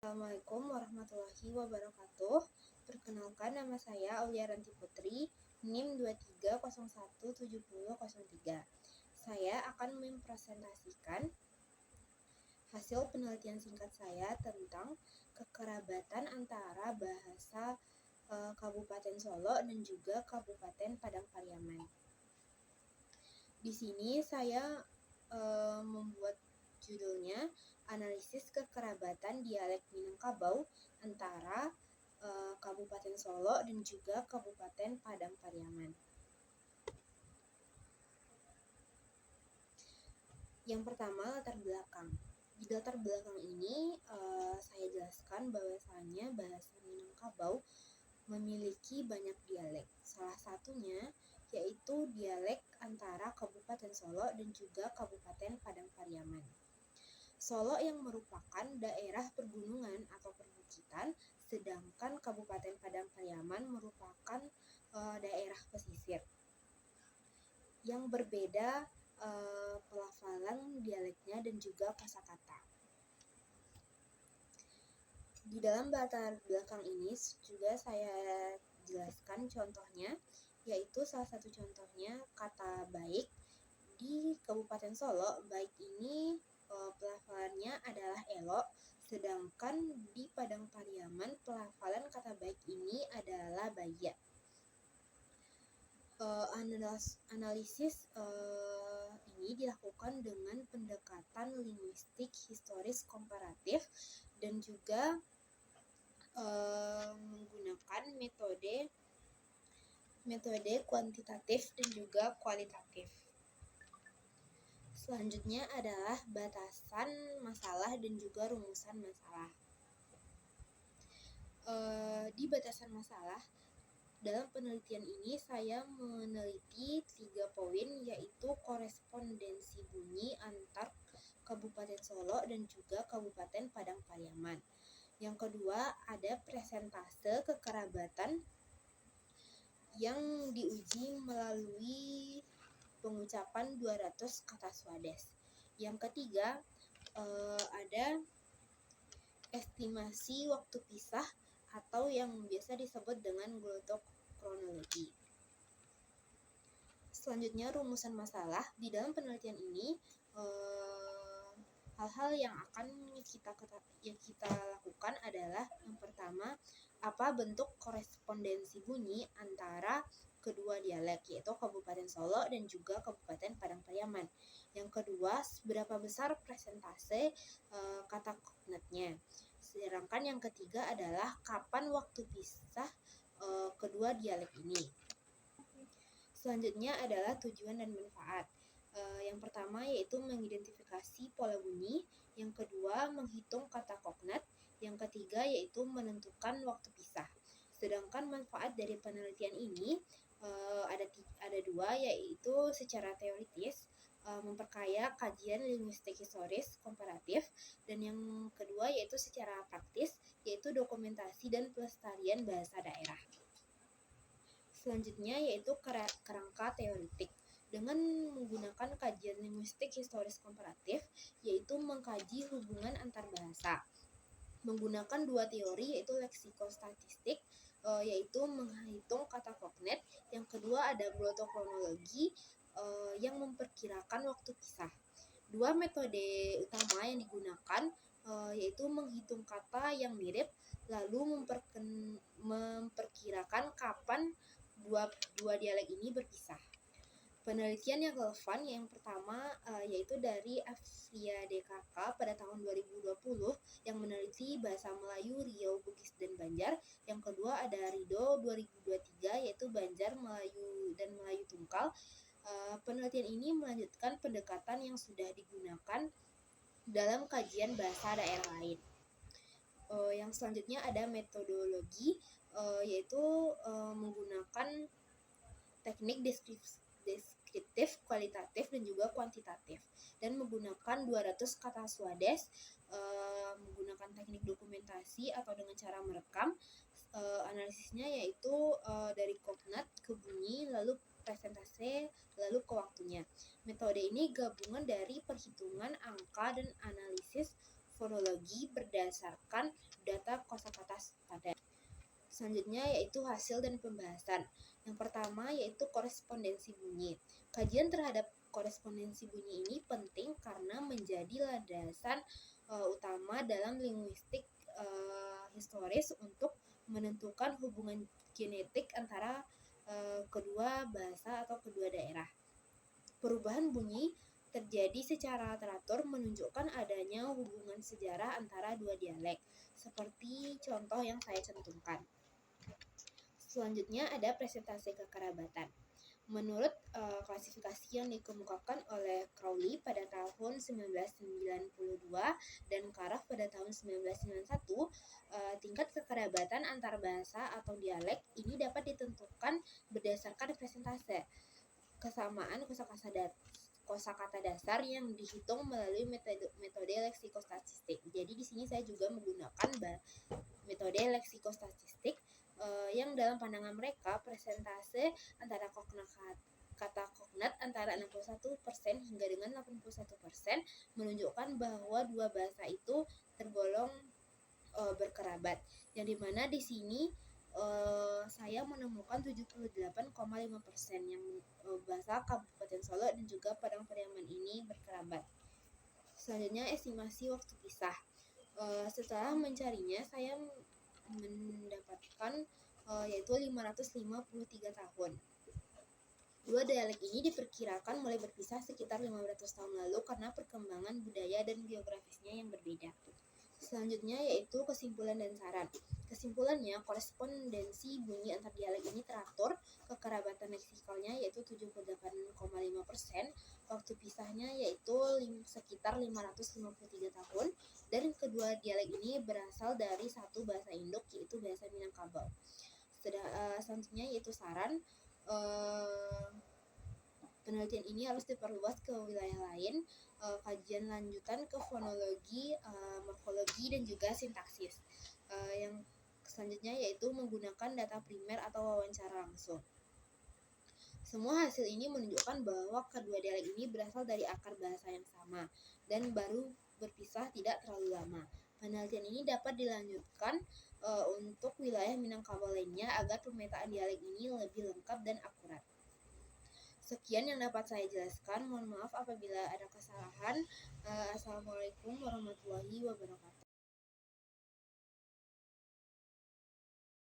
Assalamualaikum warahmatullahi wabarakatuh. Perkenalkan, nama saya Aulia Ranti Putri, NIM 23017003. Saya akan mempresentasikan hasil penelitian singkat saya tentang kekerabatan antara bahasa Kabupaten Solo dan juga Kabupaten Padang Pariaman. Di sini saya membuat judulnya analisis kekerabatan dialek Minangkabau antara Kabupaten Solo dan juga Kabupaten Padang Pariaman. Yang pertama, latar belakang. Di latar belakang ini saya jelaskan bahwasannya bahasa Minangkabau memiliki banyak dialek. Salah satunya yaitu dialek antara Kabupaten Solo dan juga Kabupaten Padang Pariaman. Solo yang merupakan daerah pergunungan atau perbukitan, sedangkan Kabupaten Padang Pariaman merupakan daerah pesisir. Yang berbeda pelafalan dialeknya dan juga kosakata. Di dalam latar belakang ini juga saya jelaskan contohnya, yaitu salah satu contohnya kata baik. Di Kabupaten Solo, baik ini pelafalannya adalah elok, sedangkan di Padang Pariaman pelafalan kata baik ini adalah baya. Analisis ini dilakukan dengan pendekatan linguistik historis komparatif dan juga menggunakan metode kuantitatif dan juga kualitatif. Selanjutnya adalah batasan masalah dan juga rumusan masalah. Di batasan masalah, dalam penelitian ini saya meneliti 3 poin, yaitu korespondensi bunyi antar Kabupaten Solo dan juga Kabupaten Padang Pariaman. Yang kedua, ada presentase kekerabatan yang diuji melalui pengucapan 200 kata Swades. Yang ketiga, ada estimasi waktu pisah atau yang biasa disebut dengan glotok kronologi. Selanjutnya, rumusan masalah. Di dalam penelitian ini hal-hal yang akan kita lakukan adalah yang pertama, apa bentuk korespondensi bunyi antara kedua dialek, yaitu Kabupaten Solo dan juga Kabupaten Padang Pariaman. Yang kedua, seberapa besar presentase kata kognatnya. Sedangkan yang ketiga adalah kapan waktu pisah kedua dialek ini. Selanjutnya adalah tujuan dan manfaat. Yang pertama yaitu mengidentifikasi pola bunyi, yang kedua menghitung kata kognat, yang ketiga yaitu menentukan waktu pisah. Sedangkan manfaat dari penelitian ini ada dua, yaitu secara teoritis memperkaya kajian linguistik historis komparatif, dan yang kedua yaitu secara praktis, yaitu dokumentasi dan pelestarian bahasa daerah. Selanjutnya yaitu kerangka teoritik. Dengan menggunakan kajian linguistik historis komparatif, yaitu mengkaji hubungan antar bahasa. Menggunakan 2 teori, yaitu leksikostatistik, yaitu menghitung kata kognet. Yang kedua ada glotokronologi, yang memperkirakan waktu pisah. 2 metode utama yang digunakan yaitu menghitung kata yang mirip, lalu memperkirakan kapan dua dialek ini berpisah. Penelitian yang relevan yang pertama yaitu dari Afia DKK pada tahun 2020 yang meneliti bahasa Melayu Riau, Bugis, dan Banjar. Yang kedua ada Rido 2023 yaitu Banjar, Melayu, dan Melayu Tungkal. Penelitian ini melanjutkan pendekatan yang sudah digunakan dalam kajian bahasa daerah lain. Yang selanjutnya ada metodologi, yaitu menggunakan teknik deskriptif, kualitatif, dan juga kuantitatif, dan menggunakan 200 kata Swades, menggunakan teknik dokumentasi atau dengan cara merekam. Analisisnya yaitu dari kognat ke bunyi, lalu presentase, lalu ke waktunya. Metode ini gabungan dari perhitungan angka dan analisis fonologi berdasarkan data kosakata standar. Selanjutnya yaitu hasil dan pembahasan. Yang pertama yaitu korespondensi bunyi. Kajian terhadap korespondensi bunyi ini penting karena menjadi landasan utama dalam linguistik historis untuk menentukan hubungan genetik antara kedua bahasa atau kedua daerah. Perubahan bunyi terjadi secara teratur menunjukkan adanya hubungan sejarah antara dua dialek, seperti contoh yang saya cantumkan. Selanjutnya ada presentasi kekerabatan. Menurut klasifikasi yang dikemukakan oleh Crowley pada tahun 1992 dan Karaf pada tahun 1991, tingkat kekerabatan antar bahasa atau dialek ini dapat ditentukan berdasarkan presentase kesamaan kosakata dasar yang dihitung melalui metode leksikostatistik. Jadi di sini saya juga menggunakan metode leksikostatistik yang dalam pandangan mereka presentase antara kata kognat antara 61% hingga dengan 81% menunjukkan bahwa dua bahasa itu tergolong berkerabat. Yang dimana di sini saya menemukan 78,5% yang bahasa Kabupaten Solo dan juga Padang Pariaman ini berkerabat. Selanjutnya estimasi waktu pisah. Setelah mencarinya saya mendapatkan yaitu 553 tahun. Dua dialek ini diperkirakan mulai berpisah sekitar 500 tahun lalu karena perkembangan budaya dan geografisnya yang berbeda. Selanjutnya yaitu kesimpulan dan saran. Kesimpulannya, korespondensi bunyi antar dialek ini teratur, kekerabatan leksikalnya yaitu 78,5%, waktu pisahnya yaitu sekitar 553 tahun, dan kedua dialek ini berasal dari satu bahasa induk yaitu bahasa Minangkabau. Selanjutnya yaitu saran. Penelitian ini harus diperluas ke wilayah lain, kajian lanjutan ke fonologi, morfologi, dan juga sintaksis. Yang selanjutnya yaitu menggunakan data primer atau wawancara langsung. Semua hasil ini menunjukkan bahwa kedua dialek ini berasal dari akar bahasa yang sama dan baru berpisah tidak terlalu lama. Penelitian ini dapat dilanjutkan untuk wilayah Minangkabau lainnya agar pemetaan dialek ini lebih lengkap dan akurat. Sekian yang dapat saya jelaskan. Mohon maaf apabila ada kesalahan. Assalamualaikum warahmatullahi wabarakatuh.